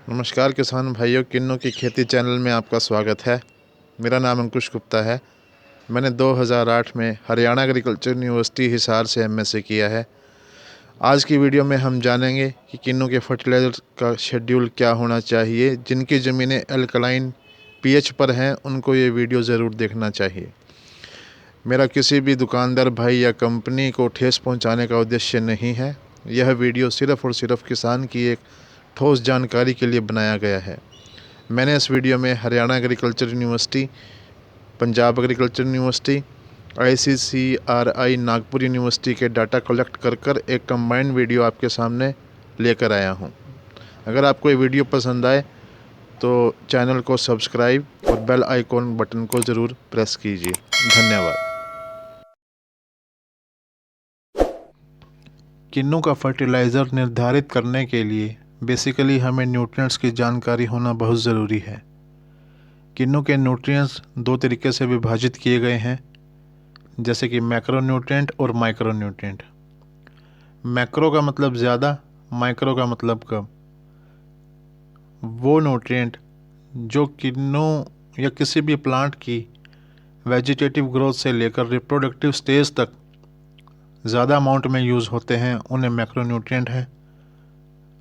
नमस्कार किसान भाइयों, किन्नू की खेती चैनल में आपका स्वागत है। मेरा नाम अंकुश गुप्ता है। मैंने 2008 में हरियाणा एग्रीकल्चर यूनिवर्सिटी हिसार से एमएससी किया है। आज की वीडियो में हम जानेंगे कि किन्नू के फर्टिलाइज़र का शेड्यूल क्या होना चाहिए। जिनकी ज़मीनें अल्कलाइन पीएच पर हैं उनको ये वीडियो ज़रूर देखना चाहिए। मेरा किसी भी दुकानदार भाई या कंपनी को ठेस पहुंचाने का उद्देश्य नहीं है। यह वीडियो सिर्फ़ और सिर्फ किसान की एक ठोस जानकारी के लिए बनाया गया है। मैंने इस वीडियो में Haryana agriculture university, Punjab agriculture university, ICCRI Nagpur university के डाटा कलेक्ट कर एक कंबाइंड वीडियो आपके सामने लेकर आया हूं। अगर आपको ये वीडियो पसंद आए तो चैनल को सब्सक्राइब और बेल आइकॉन बटन को ज़रूर प्रेस कीजिए। धन्यवाद। किन्नू का फर्टिलाइज़र निर्धारित करने के लिए बेसिकली हमें न्यूट्रिएंट्स की जानकारी होना बहुत ज़रूरी है। किन्नू के न्यूट्रिएंट्स दो तरीके से विभाजित किए गए हैं, जैसे कि मैक्रो न्यूट्रिएंट और माइक्रो न्यूट्रिएंट। मैक्रो का मतलब ज़्यादा, माइक्रो का मतलब कम। वो न्यूट्रिएंट जो किन्नू या किसी भी प्लांट की वेजिटेटिव ग्रोथ से लेकर रिप्रोडक्टिव स्टेज तक ज़्यादा अमाउंट में यूज़ होते हैं उन्हें मैक्रो न्यूट्रिएंट है,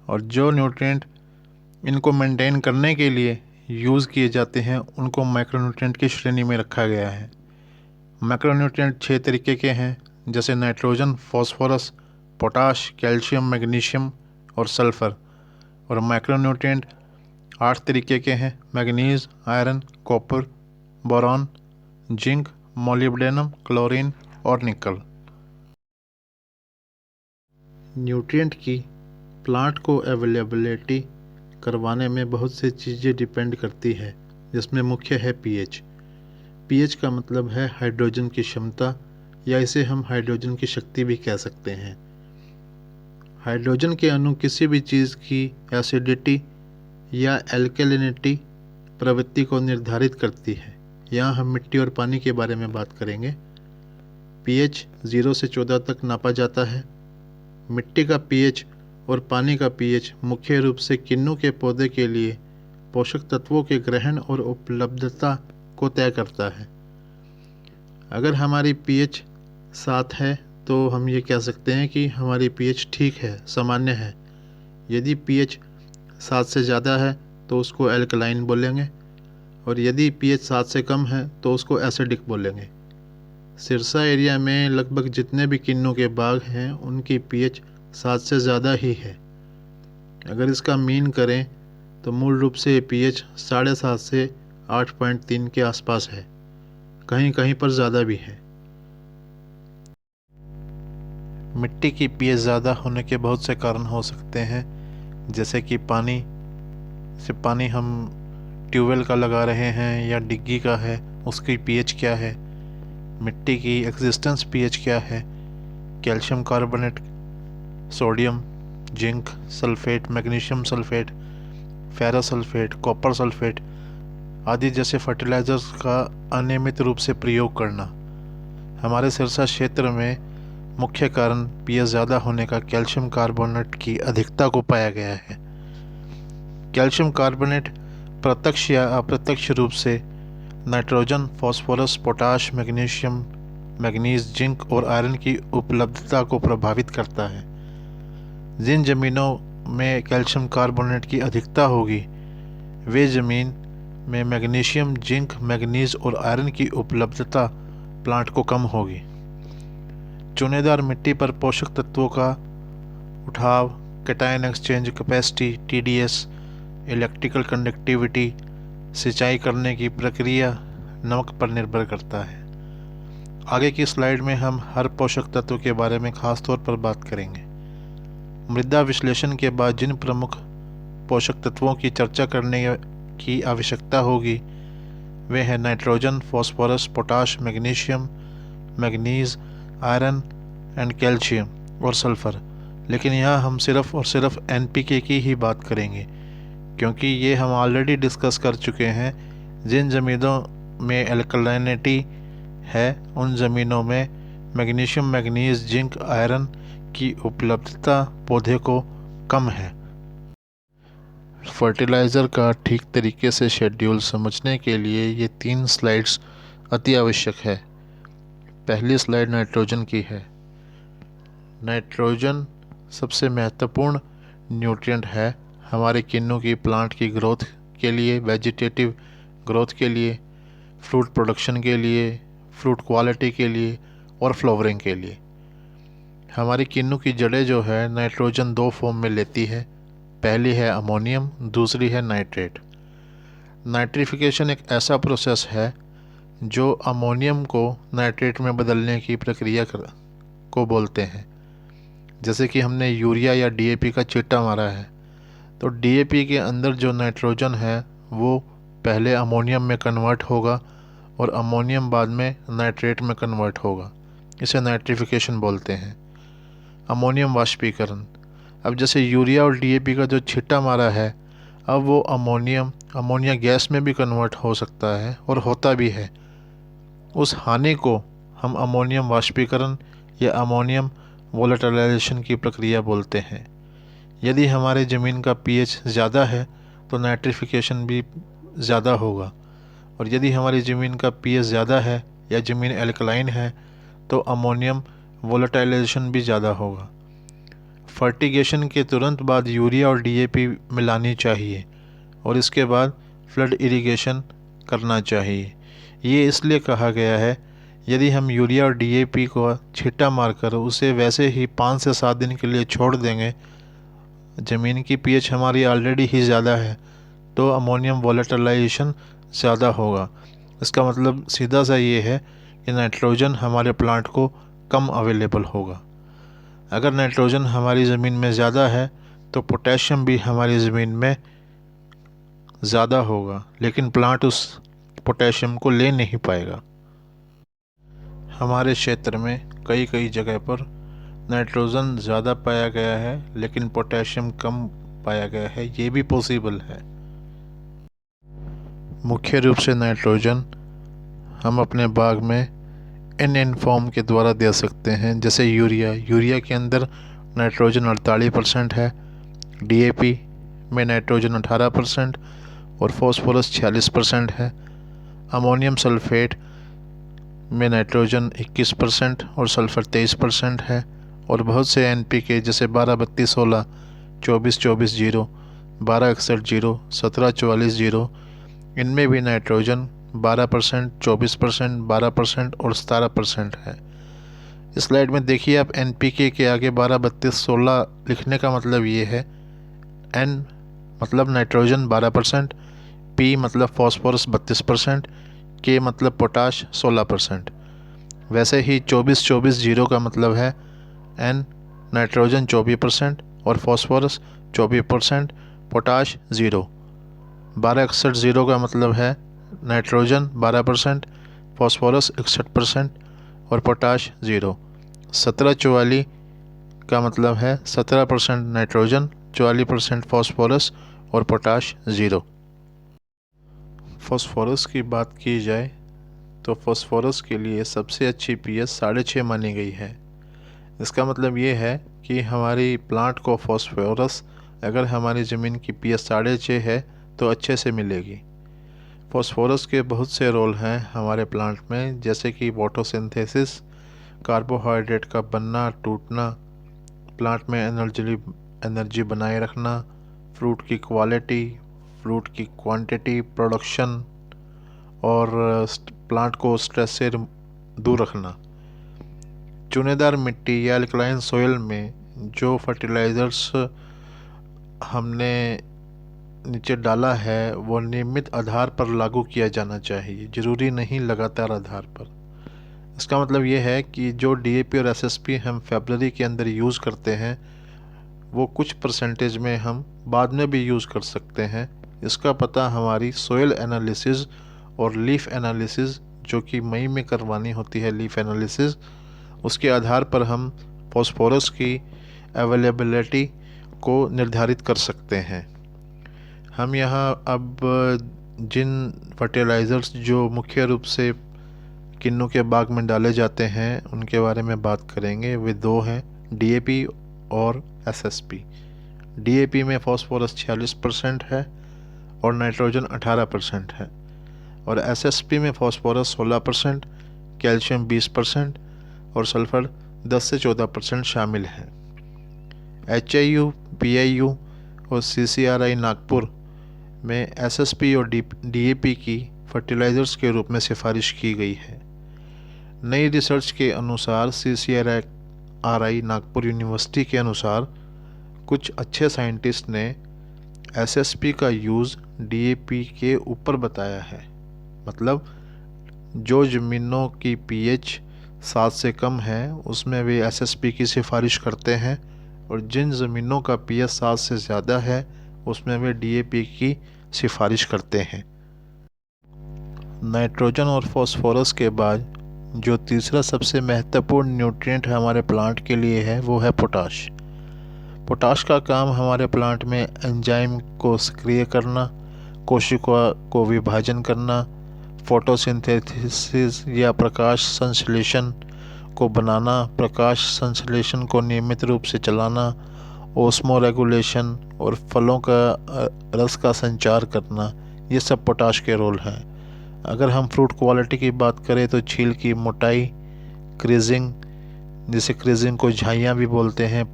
और जो न्यूट्रिएंट इनको मेंटेन करने के लिए यूज़ किए जाते हैं उनको माइक्रो न्यूट्रिएंट की श्रेणी में रखा गया है। मैक्रो न्यूट्रिएंट 6 तरीके के हैं, जैसे nitrogen, phosphorus, potash, calcium, magnesium और सल्फ़र। और माइक्रो न्यूट्रिएंट 8 तरीके के हैं, manganese, iron, copper, boron, zinc, molybdenum, chlorine और निकल। न्यूट्रिएंट की प्लांट को अवेलेबिलिटी करवाने में बहुत सी चीज़ें डिपेंड करती है, जिसमें मुख्य है पीएच। पीएच का मतलब है हाइड्रोजन की क्षमता, या इसे हम हाइड्रोजन की शक्ति भी कह सकते हैं। हाइड्रोजन के अणु किसी भी चीज़ की एसिडिटी या एल्केलिनिटी प्रवृत्ति को निर्धारित करती है। यहाँ हम मिट्टी और पानी के बारे में बात करेंगे। पीएच 0 से 14 तक नापा जाता है। मिट्टी का पीएच और पानी का पीएच मुख्य रूप से किन्नू के पौधे के लिए पोषक तत्वों के ग्रहण और उपलब्धता को तय करता है। अगर हमारी पीएच 7 है तो हम ये कह सकते हैं कि हमारी पीएच ठीक है, सामान्य है। यदि पीएच 7 से ज़्यादा है तो उसको अल्कलाइन बोलेंगे, और यदि पीएच 7 से कम है तो उसको एसिडिक बोलेंगे। सिरसा एरिया में लगभग जितने भी किन्नू के बाग हैं उनकी पीएच 7 से ज़्यादा ही है। अगर इसका मीन करें तो मूल रूप से पीएच 7.5 से 8.3 के आसपास है, कहीं कहीं पर ज़्यादा भी है। मिट्टी की पीएच ज़्यादा होने के बहुत से कारण हो सकते हैं, जैसे कि पानी हम ट्यूबवेल का लगा रहे हैं या डिग्गी का है, उसकी पीएच क्या है, मिट्टी की एक्जिस्टेंस पीएच क्या है, calcium carbonate, sodium, zinc sulphate, magnesium sulphate, ferrous sulphate, copper sulphate आदि जैसे फर्टिलाइजर्स का अनियमित रूप से प्रयोग करना। हमारे सिरसा क्षेत्र में मुख्य कारण पीएच ज़्यादा होने का कैल्शियम कार्बोनेट की अधिकता को पाया गया है। कैल्शियम कार्बोनेट प्रत्यक्ष या अप्रत्यक्ष रूप से nitrogen, phosphorus, potash, magnesium, manganese, zinc और आयरन की उपलब्धता को प्रभावित करता है। जिन ज़मीनों में कैल्शियम कार्बोनेट की अधिकता होगी वे ज़मीन में मैग्नीशियम, जिंक, मैग्नीज और आयरन की उपलब्धता प्लांट को कम होगी। चुनेदार मिट्टी पर पोषक तत्वों का उठाव, cation exchange capacity, TDS, electrical conductivity, सिंचाई करने की प्रक्रिया नमक पर निर्भर करता है। आगे की स्लाइड में हम हर पोषक तत्व के बारे में खास तौर पर बात करेंगे। मृदा विश्लेषण के बाद जिन प्रमुख पोषक तत्वों की चर्चा करने की आवश्यकता होगी वे हैं nitrogen, phosphorus, potash, magnesium, manganese, iron and calcium और सल्फ़र। लेकिन यहाँ हम सिर्फ और सिर्फ NPK की ही बात करेंगे, क्योंकि ये हम ऑलरेडी डिस्कस कर चुके हैं। जिन ज़मीनों में अल्कलाइनिटी है उन ज़मीनों में मैग्नीशियम, मैग्नीज, जिंक, आयरन की उपलब्धता पौधे को कम है। फर्टिलाइज़र का ठीक तरीके से शेड्यूल समझने के लिए ये 3 स्लाइड्स अति आवश्यक है। पहली स्लाइड नाइट्रोजन की है। नाइट्रोजन सबसे महत्वपूर्ण न्यूट्रिएंट है हमारे किन्नों की प्लांट की ग्रोथ के लिए, वेजिटेटिव ग्रोथ के लिए, फ्रूट प्रोडक्शन के लिए, फ्रूट क्वालिटी के लिए और फ्लावरिंग के लिए। हमारी किन्नू की जड़ें जो है नाइट्रोजन 2 फॉर्म में लेती है। पहली है अमोनियम, दूसरी है नाइट्रेट। नाइट्रिफिकेशन एक ऐसा प्रोसेस है जो अमोनियम को नाइट्रेट में बदलने की प्रक्रिया को बोलते हैं। जैसे कि हमने यूरिया या डीएपी का छिट्टा मारा है, तो डीएपी के अंदर जो नाइट्रोजन है वो पहले अमोनियम में कन्वर्ट होगा और अमोनियम बाद में नाइट्रेट में कन्वर्ट होगा। इसे नाइट्रिफिकेशन बोलते हैं। अमोनियम वाष्पीकरण, अब जैसे यूरिया और डीएपी का जो छिट्टा मारा है, अब वो अमोनिया गैस में भी कन्वर्ट हो सकता है और होता भी है। उस हानि को हम अमोनियम वाष्पीकरण या अमोनियम वोलेटिलाइजेशन की प्रक्रिया बोलते हैं। यदि हमारे ज़मीन का पीएच ज़्यादा है तो नाइट्रिफिकेशन भी ज़्यादा होगा, और यदि हमारी ज़मीन का पीएच ज़्यादा है या ज़मीन एल्कलाइन है तो अमोनियम वोलेटिलाइजेशन भी ज़्यादा होगा। फर्टिगेशन के तुरंत बाद यूरिया और डीएपी मिलानी चाहिए और इसके बाद फ्लड इरिगेशन करना चाहिए। ये इसलिए कहा गया है, यदि हम यूरिया और डीएपी को छिट्टा मारकर उसे वैसे ही 5 से 7 दिन के लिए छोड़ देंगे, ज़मीन की पीएच हमारी ऑलरेडी ही ज़्यादा है, तो अमोनियम वोलेटिलाइजेशन ज़्यादा होगा। इसका मतलब सीधा सा ये है कि नाइट्रोजन हमारे प्लांट को कम अवेलेबल होगा। अगर नाइट्रोजन हमारी ज़मीन में ज़्यादा है तो पोटेशियम भी हमारी ज़मीन में ज़्यादा होगा, लेकिन प्लांट उस पोटेशियम को ले नहीं पाएगा। हमारे क्षेत्र में कई जगह पर नाइट्रोजन ज़्यादा पाया गया है लेकिन पोटेशियम कम पाया गया है, ये भी पॉसिबल है। मुख्य रूप से नाइट्रोजन हम अपने बाग में एन फॉर्म के द्वारा दे सकते हैं। जैसे यूरिया के अंदर नाइट्रोजन 48% है, डीएपी में नाइट्रोजन 18% और फॉस्फोरस 46% है। अमोनियम सल्फेट में नाइट्रोजन 21% और सल्फ़र 23% है। और बहुत से एनपीके जैसे 12-32-16, 24-24-0, 12-61-0, 17-44-0, इनमें भी नाइट्रोजन 12%, 24%, 12% और 17% है। इस स्लाइड में देखिए आप, एनपीके के आगे 12-32-16 लिखने का मतलब ये है, एन मतलब नाइट्रोजन 12%, पी मतलब फॉस्फोरस 32%, के मतलब पोटाश 16%। वैसे ही 24-24-0 का मतलब है एन नाइट्रोजन 24% और फॉस्फोरस 24%, पोटाश 0। 12-61-0 का मतलब है नाइट्रोजन 12%, फॉस्फोरस 61% और पोटाश 0। 17-44 का मतलब है 17% नाइट्रोजन, 44% फॉस्फोरस और पोटाश 0। फॉस्फोरस की बात की जाए तो फॉस्फोरस के लिए सबसे अच्छी पीएच 6.5 मानी गई है। इसका मतलब ये है कि हमारी प्लांट को फॉस्फोरस अगर हमारी ज़मीन की पीएच 6.5 है तो अच्छे से मिलेगी। फॉस्फोरस के बहुत से रोल हैं हमारे प्लांट में, जैसे कि फोटोसिंथेसिस, कार्बोहाइड्रेट का बनना टूटना, प्लांट में एनर्जी बनाए रखना, फ्रूट की क्वालिटी, फ्रूट की क्वांटिटी, प्रोडक्शन और प्लांट को स्ट्रेस से दूर रखना। चुनेदार मिट्टी या अल्कलाइन सोयल में जो फर्टिलाइज़र्स हमने नीचे डाला है वो नियमित आधार पर लागू किया जाना चाहिए, ज़रूरी नहीं लगातार आधार पर। इसका मतलब ये है कि जो डीएपी और एसएसपी हम फरवरी के अंदर यूज़ करते हैं वो कुछ परसेंटेज में हम बाद में भी यूज़ कर सकते हैं। इसका पता हमारी सोयल एनालिसिस और लीफ एनालिसिस, जो कि मई में करवानी होती है लीफ एनालिसिस, उसके आधार पर हम फॉस्फोरस की अवेलेबिलिटी को निर्धारित कर सकते हैं। हम यहाँ अब जिन फर्टिलाइज़र्स जो मुख्य रूप से किन्नू के बाग में डाले जाते हैं उनके बारे में बात करेंगे। वे 2 हैं, डीएपी और एसएसपी। डीएपी में फॉस्फोरस 46% है और नाइट्रोजन 18% है, और एसएसपी में फॉस्फोरस 16%, कैल्शियम 20% और सल्फ़र 10 से 14% शामिल है। एचआईयू, पीआईयू और सीसीआरआई नागपुर में एसएसपी और डीएपी की फर्टिलाइज़र्स के रूप में सिफारिश की गई है। नई रिसर्च के अनुसार सीसीआरआई नागपुर यूनिवर्सिटी के अनुसार कुछ अच्छे साइंटिस्ट ने एसएसपी का यूज़ डीएपी के ऊपर बताया है। मतलब जो ज़मीनों की पीएच 7 से कम है उसमें वे एसएसपी की सिफारिश करते हैं, और जिन ज़मीनों का पीएच 7 से ज़्यादा है उसमें वे डीएपी की सिफारिश करते हैं। नाइट्रोजन और फॉस्फोरस के बाद जो तीसरा सबसे महत्वपूर्ण न्यूट्रिएंट हमारे प्लांट के लिए है वो है पोटाश। पोटाश का काम हमारे प्लांट में एंजाइम को सक्रिय करना, कोशिका को विभाजन करना, फोटोसिंथेसिस या प्रकाश संश्लेषण को बनाना, प्रकाश संश्लेषण को नियमित रूप से चलाना, ओस्मो रेगुलेशन और फलों का रस का संचार करना, ये सब पोटाश के रोल हैं। अगर हम फ्रूट क्वालिटी की बात करें तो छील की मोटाई, क्रीजिंग, जिसे क्रीजिंग को झाइयाँ भी बोलते हैं,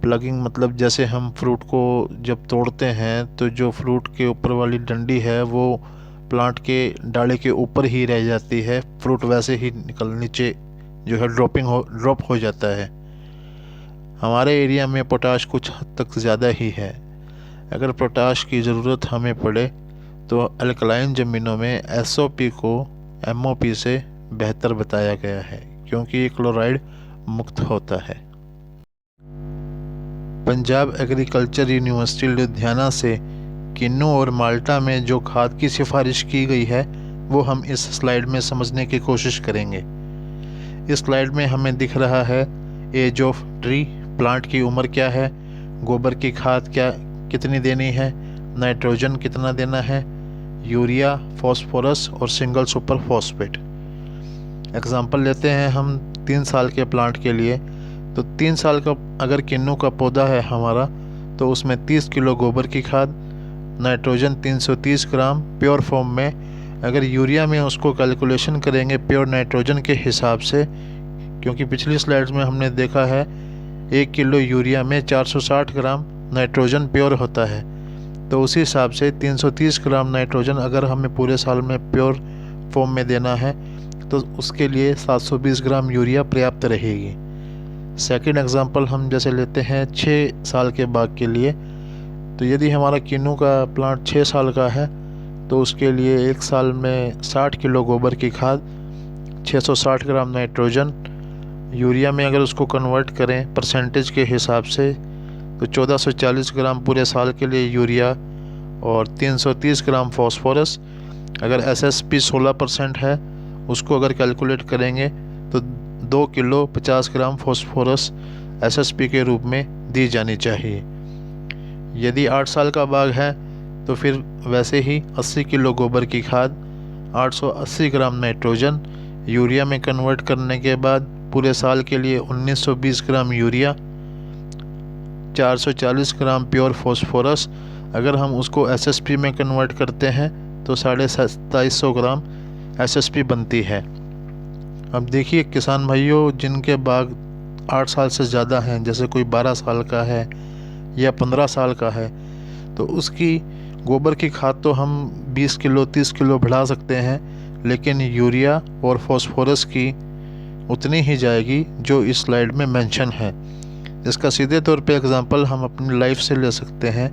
प्लगिंग मतलब जैसे हम फ्रूट को जब तोड़ते हैं तो जो फ्रूट के ऊपर वाली डंडी है वो प्लांट के डाले के ऊपर ही रह जाती है, फ्रूट वैसे ही नीचे जो है ड्रॉप हो जाता है। हमारे एरिया में पोटाश कुछ हद तक ज़्यादा ही है। अगर पोटाश की ज़रूरत हमें पड़े तो अल्कलाइन ज़मीनों में एसओपी को एमओपी से बेहतर बताया गया है, क्योंकि ये क्लोराइड मुक्त होता है। पंजाब एग्रीकल्चर यूनिवर्सिटी लुधियाना से किन्नू और माल्टा में जो खाद की सिफारिश की गई है वो हम इस स्लाइड में समझने की कोशिश करेंगे। इस स्लाइड में हमें दिख रहा है एज ऑफ ट्री, प्लांट की उम्र क्या है, गोबर की खाद कितनी देनी है, नाइट्रोजन कितना देना है, यूरिया, फास्फोरस और सिंगल सुपर फॉस्फेट। एग्जाम्पल लेते हैं हम 3 साल के प्लांट के लिए। तो 3 साल का अगर किन्नू का पौधा है हमारा तो उसमें 30 किलो गोबर की खाद, नाइट्रोजन 330 ग्राम प्योर फॉर्म में। अगर यूरिया में उसको कैलकुलेशन करेंगे प्योर नाइट्रोजन के हिसाब से, क्योंकि पिछली स्लाइड्स में हमने देखा है 1 किलो यूरिया में 460 ग्राम नाइट्रोजन प्योर होता है, तो उसी हिसाब से 330 ग्राम नाइट्रोजन अगर हमें पूरे साल में प्योर फॉर्म में देना है तो उसके लिए 720 ग्राम यूरिया पर्याप्त रहेगी। सेकंड एग्जांपल हम जैसे लेते हैं 6 साल के बाग के लिए। तो यदि हमारा किन्नू का प्लांट 6 साल का है तो उसके लिए 1 साल में 60 किलो गोबर की खाद, 660 ग्राम नाइट्रोजन, यूरिया में अगर उसको कन्वर्ट करें परसेंटेज के हिसाब से तो 1440 ग्राम पूरे साल के लिए यूरिया और 330 ग्राम फास्फोरस। अगर एसएसपी 16% है उसको अगर कैलकुलेट करेंगे तो 2 किलो 50 ग्राम फास्फोरस एसएसपी के रूप में दी जानी चाहिए। यदि 8 साल का बाग है तो फिर वैसे ही 80 किलो गोबर की खाद, 880 ग्राम नाइट्रोजन, यूरिया में कन्वर्ट करने के बाद पूरे साल के लिए 1920 ग्राम यूरिया, 440 ग्राम प्योर फास्फोरस। अगर हम उसको एसएसपी में कन्वर्ट करते हैं तो 2750 ग्राम एसएसपी बनती है। अब देखिए किसान भाइयों, जिनके बाग 8 साल से ज़्यादा हैं, जैसे कोई 12 साल का है या 15 साल का है, तो उसकी गोबर की खाद तो हम 20 किलो 30 किलो बढ़ा सकते हैं, लेकिन यूरिया और फास्फोरस की उतनी ही जाएगी जो इस स्लाइड में मेंशन है। इसका सीधे तौर पे एग्जांपल हम अपनी लाइफ से ले सकते हैं।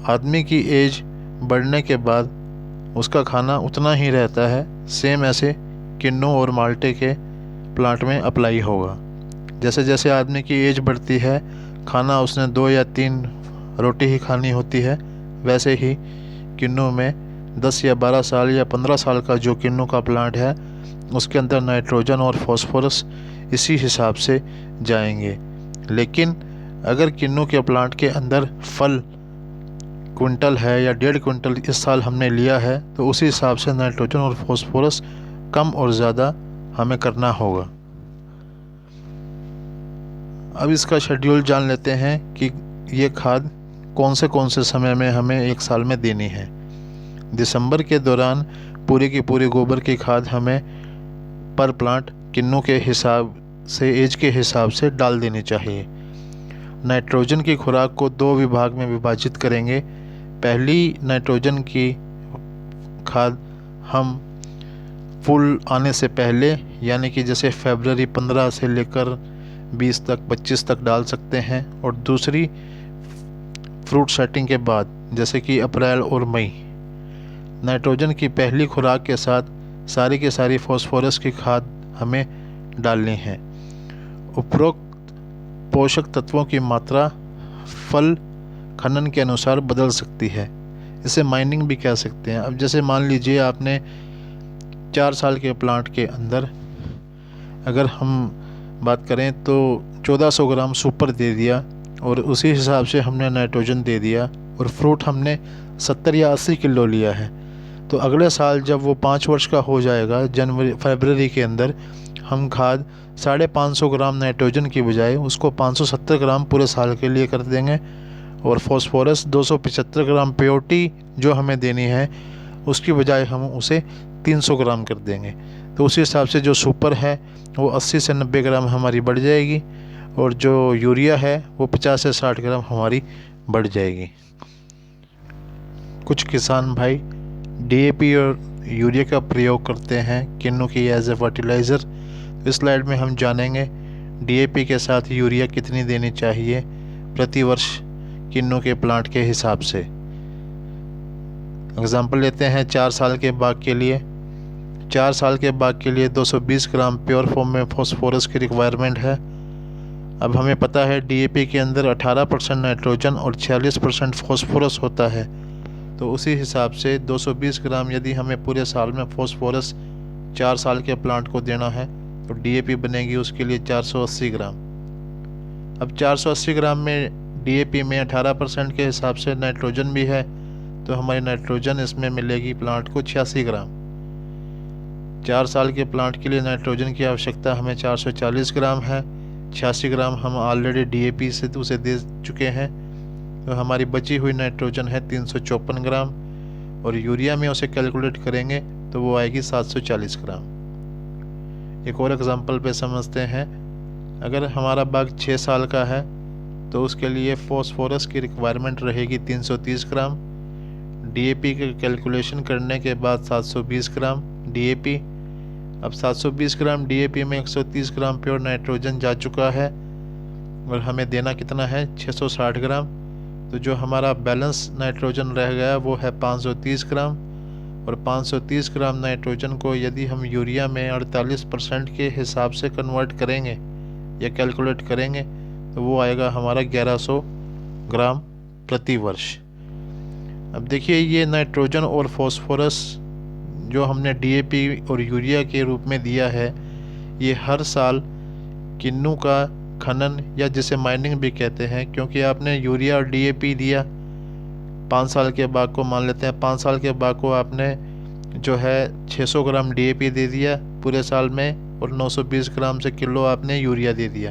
आदमी की एज बढ़ने के बाद उसका खाना उतना ही रहता है, सेम ऐसे किन्नू और माल्टे के प्लांट में अप्लाई होगा। जैसे जैसे आदमी की एज बढ़ती है, खाना उसने 2 या 3 रोटी ही खानी होती है, वैसे ही किन्नू में 10 या 12 साल या 15 साल का जो किन्नू का प्लांट है उसके अंदर नाइट्रोजन और फास्फोरस इसी हिसाब से जाएंगे। लेकिन अगर किन्नू के प्लांट के अंदर फल क्विंटल है या 1.5 क्विंटल इस साल हमने लिया है तो उसी हिसाब से नाइट्रोजन और फास्फोरस कम और ज़्यादा हमें करना होगा। अब इसका शेड्यूल जान लेते हैं कि ये खाद कौन से समय में हमें एक साल में देनी है। दिसंबर के दौरान पूरे की पूरी गोबर की खाद हमें पर प्लांट किन्नू के हिसाब से, एज के हिसाब से डाल देनी चाहिए। नाइट्रोजन की खुराक को 2 विभाग में विभाजित करेंगे। पहली नाइट्रोजन की खाद हम फूल आने से पहले, यानी कि जैसे फरवरी 15 से लेकर 20 तक 25 तक डाल सकते हैं, और दूसरी फ्रूट सेटिंग के बाद जैसे कि अप्रैल और मई। नाइट्रोजन की पहली खुराक के साथ सारी की सारी फॉस्फोरस की खाद हमें डालनी है। उपरोक्त पोषक तत्वों की मात्रा फल खनन के अनुसार बदल सकती है। इसे माइनिंग भी कह सकते हैं। अब जैसे मान लीजिए आपने 4 साल के प्लांट के अंदर अगर हम बात करें तो 1400 ग्राम सुपर दे दिया और उसी हिसाब से हमने नाइट्रोजन दे दिया, और फ्रूट हमने 70 या 80 किलो लिया है, तो अगले साल जब वो 5 वर्ष का हो जाएगा, फरवरी के अंदर हम खाद 550 ग्राम नाइट्रोजन की बजाय उसको 570 ग्राम पूरे साल के लिए कर देंगे, और फॉस्फोरस 275 ग्राम प्योरिटी जो हमें देनी है उसकी बजाय हम उसे 300 ग्राम कर देंगे। तो उसी हिसाब से जो सुपर है वो 80 से 90 ग्राम हमारी बढ़ जाएगी, और जो यूरिया है वो 50 से 60 ग्राम हमारी बढ़ जाएगी। कुछ किसान भाई डीएपी और यूरिया का प्रयोग करते हैं किन्नू की एज ए फर्टिलाइज़र। इस स्लाइड में हम जानेंगे डीएपी के साथ यूरिया कितनी देनी चाहिए प्रति वर्ष किन्नू के प्लांट के हिसाब से। एग्जाम्पल लेते हैं 4 साल के बाग के लिए। 4 साल के बाग के लिए 220 ग्राम प्योर फॉर्म में फॉस्फोरस की रिक्वायरमेंट है। अब हमें पता है डीएपी के अंदर 18% नाइट्रोजन और 46% फॉस्फोरस होता है, तो उसी हिसाब से 220 ग्राम यदि हमें पूरे साल में फॉस्फोरस 4 साल के प्लांट को देना है तो डीएपी बनेगी उसके लिए 480 ग्राम। अब 480 ग्राम में डीएपी में 18% के हिसाब से नाइट्रोजन भी है, तो हमारी नाइट्रोजन इसमें मिलेगी प्लांट को 86 ग्राम। 4 साल के प्लांट के लिए नाइट्रोजन की आवश्यकता हमें 440 ग्राम है, 86 ग्राम हम ऑलरेडी डीएपी से उसे दे चुके हैं, तो हमारी बची हुई नाइट्रोजन है 354 ग्राम, और यूरिया में उसे कैलकुलेट करेंगे तो वो आएगी 740 ग्राम। एक और एग्जांपल पे समझते हैं। अगर हमारा बाग 6 साल का है तो उसके लिए फॉस्फोरस की रिक्वायरमेंट रहेगी 330 ग्राम। डीएपी के कैलकुलेशन करने के बाद 720 ग्राम डीएपी। अब 720 ग्राम डीएपी में 130 ग्राम प्योर नाइट्रोजन जा चुका है, और हमें देना कितना है 660 ग्राम। तो जो हमारा बैलेंस नाइट्रोजन रह गया वो है 530 ग्राम, और 530 ग्राम नाइट्रोजन को यदि हम यूरिया में 48% के हिसाब से कन्वर्ट करेंगे या कैलकुलेट करेंगे तो वो आएगा हमारा 1100 ग्राम प्रति वर्ष। अब देखिए ये नाइट्रोजन और फॉस्फोरस जो हमने डीएपी और यूरिया के रूप में दिया है, ये हर साल किन्नू का खनन या जिसे माइनिंग भी कहते हैं, क्योंकि आपने यूरिया और डीएपी दिया 5 साल के बाग को, मान लेते हैं 5 साल के बाग को आपने जो है 600 ग्राम डीएपी दे दिया पूरे साल में, और 920 ग्राम से किलो आपने यूरिया दे दिया,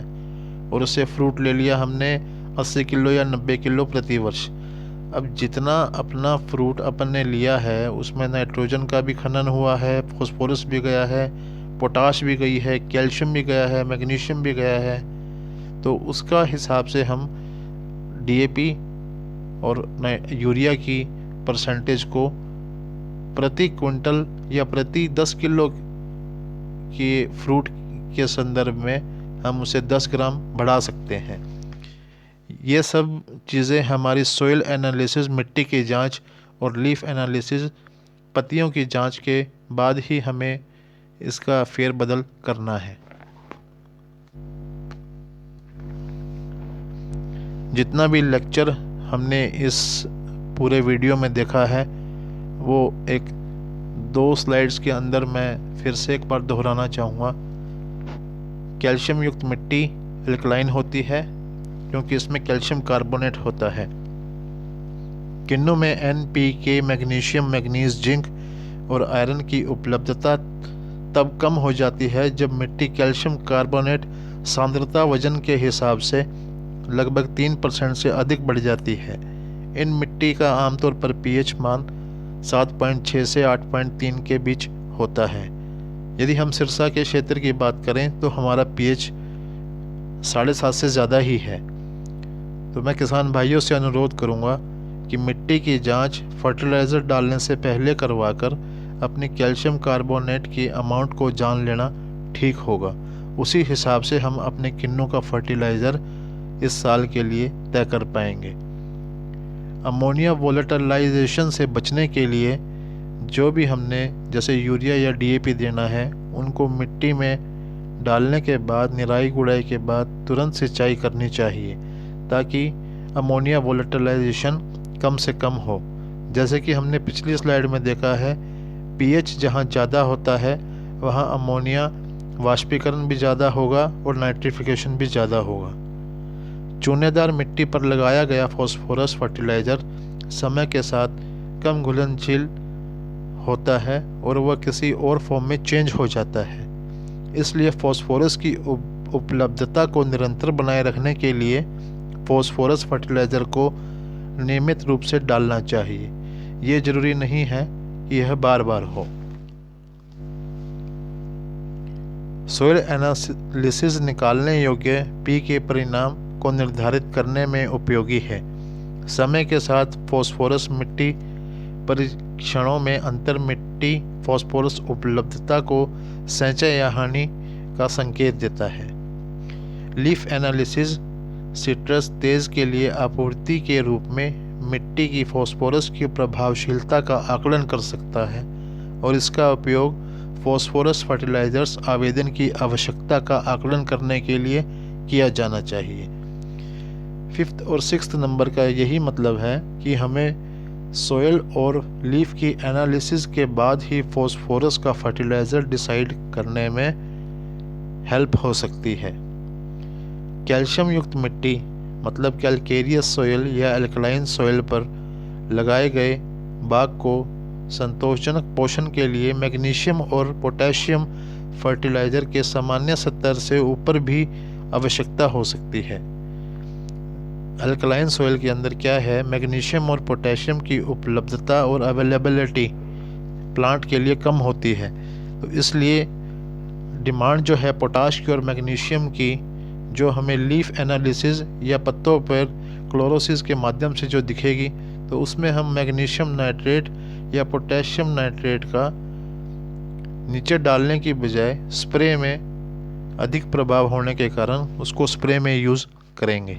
और उससे फ्रूट ले लिया हमने 80 किलो या 90 किलो प्रति वर्ष। अब जितना अपना फ्रूट अपन ने लिया है उसमें नाइट्रोजन का भी खनन हुआ है, फॉस्फोरस भी गया है, पोटाश भी गई है, कैल्शियम भी गया है, मैग्नीशियम भी गया है, तो उसका हिसाब से हम डीएपी और यूरिया की परसेंटेज को प्रति क्विंटल या प्रति 10 किलो के फ्रूट के संदर्भ में हम उसे 10 ग्राम बढ़ा सकते हैं। ये सब चीज़ें हमारी सोइल एनालिसिस, मिट्टी की जांच और लीफ एनालिसिस, पत्तियों की जांच के बाद ही हमें इसका फेरबदल करना है। जितना भी लेक्चर हमने इस पूरे वीडियो में देखा है वो 1-2 स्लाइड्स के अंदर मैं फिर से एक बार दोहराना चाहूँगा। कैल्शियम युक्त मिट्टी एल्कलाइन होती है क्योंकि इसमें कैल्शियम कार्बोनेट होता है। किन्नू में NPK, मैग्नीशियम, मैग्नीज, जिंक और आयरन की उपलब्धता तब कम हो जाती है जब मिट्टी कैल्शियम कार्बोनेट सांद्रता वजन के हिसाब से लगभग 3% से अधिक बढ़ जाती है। इन मिट्टी का आमतौर पर पीएच मान 7.6 से 8.3 के बीच होता है। यदि हम सिरसा के क्षेत्र की बात करें तो हमारा पीएच 7.5 से ज़्यादा ही है। तो मैं किसान भाइयों से अनुरोध करूंगा कि मिट्टी की जांच फर्टिलाइज़र डालने से पहले करवाकर अपनी कैल्शियम कार्बोनेट की अमाउंट को जान लेना ठीक होगा। उसी हिसाब से हम अपने किन्नों का फर्टिलाइज़र इस साल के लिए तय कर पाएंगे। अमोनिया वोलेटिलाइजेशन से बचने के लिए जो भी हमने जैसे यूरिया या डीएपी देना है, उनको मिट्टी में डालने के बाद, निराई गुड़ाई के बाद तुरंत सिंचाई करनी चाहिए ताकि अमोनिया वोलेटिलाइजेशन कम से कम हो। जैसे कि हमने पिछली स्लाइड में देखा है, पीएच जहाँ ज़्यादा होता है वहाँ अमोनिया वाष्पीकरण भी ज़्यादा होगा और नाइट्रिफिकेशन भी ज़्यादा होगा। चूनेदार मिट्टी पर लगाया गया फॉस्फोरस फर्टिलाइज़र समय के साथ कम घुलनशील होता है और वह किसी और फॉर्म में चेंज हो जाता है। इसलिए फॉस्फोरस की उपलब्धता को निरंतर बनाए रखने के लिए फॉस्फोरस फर्टिलाइज़र को नियमित रूप से डालना चाहिए। ये ज़रूरी नहीं है कि यह बार बार हो। सोइल एनालिसिस निकालने योग्य पी के परिणाम को निर्धारित करने में उपयोगी है। समय के साथ फॉस्फोरस मिट्टी परीक्षणों में अंतर मिट्टी फॉस्फोरस उपलब्धता को संचय या हानि का संकेत देता है। लीफ एनालिसिस सिट्रस तेज के लिए आपूर्ति के रूप में मिट्टी की फॉस्फोरस की प्रभावशीलता का आकलन कर सकता है और इसका उपयोग फॉस्फोरस फर्टिलाइजर्स आवेदन की आवश्यकता का आकलन करने के लिए किया जाना चाहिए। 5th और 6th नंबर का यही मतलब है कि हमें सोयल और लीफ की एनालिसिस के बाद ही फॉस्फोरस का फर्टिलाइज़र डिसाइड करने में हेल्प हो सकती है। कैल्शियम युक्त मिट्टी मतलब कैल्केरियस सोयल या एल्कलाइन सोयल पर लगाए गए बाग को संतोषजनक पोषण के लिए मैग्नीशियम और पोटेशियम फर्टिलाइज़र के सामान्य स्तर से ऊपर भी आवश्यकता हो सकती है। अल्कलाइन सोयल के अंदर क्या है, मैग्नीशियम और पोटेशियम की उपलब्धता और अवेलेबिलिटी प्लांट के लिए कम होती है, तो इसलिए डिमांड जो है पोटाश की और मैग्नीशियम की, जो हमें लीफ एनालिसिस या पत्तों पर क्लोरोसिस के माध्यम से जो दिखेगी, तो उसमें हम मैग्नीशियम नाइट्रेट या पोटेशियम नाइट्रेट का नीचे डालने की बजाय स्प्रे में अधिक प्रभाव होने के कारण उसको स्प्रे में यूज़ करेंगे।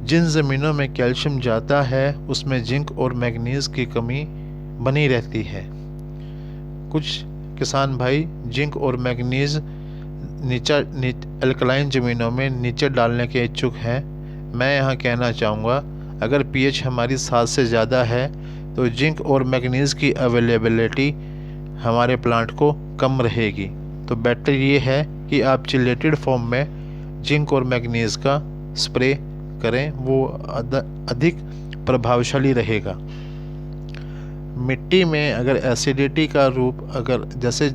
जिन ज़मीनों में कैल्शियम ज़्यादा है उसमें जिंक और मैग्नीज की कमी बनी रहती है। कुछ किसान भाई जिंक और मैग्नीज अल्कलाइन ज़मीनों में नीचे डालने के इच्छुक हैं। मैं यहाँ कहना चाहूँगा, अगर पीएच हमारी 7 से ज़्यादा है तो जिंक और मैग्नीज की अवेलेबिलिटी हमारे प्लांट को कम रहेगी, तो बेटर ये है कि आप चिलेटेड फॉर्म में जिंक और मैग्नीज का स्प्रे करें, वो अधिक प्रभावशाली रहेगा। मिट्टी में अगर एसिडिटी का रूप, अगर जैसे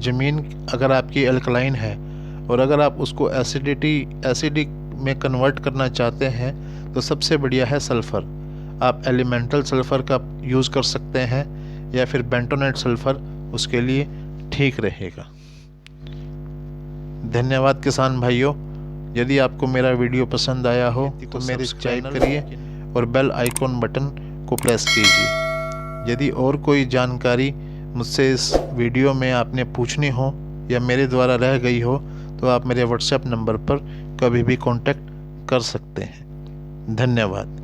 ज़मीन अगर आपकी अल्कलाइन है और अगर आप उसको एसिडिक में कन्वर्ट करना चाहते हैं तो सबसे बढ़िया है सल्फ़र। आप एलिमेंटल सल्फ़र का यूज़ कर सकते हैं या फिर बेंटोनेट सल्फ़र उसके लिए ठीक रहेगा। धन्यवाद किसान भाइयों। यदि आपको मेरा वीडियो पसंद आया हो तो मेरे सब्सक्राइब करिए और बेल आइकॉन बटन को प्रेस कीजिए। यदि और कोई जानकारी मुझसे इस वीडियो में आपने पूछनी हो या मेरे द्वारा रह गई हो तो आप मेरे व्हाट्सएप नंबर पर कभी भी कांटेक्ट कर सकते हैं। धन्यवाद।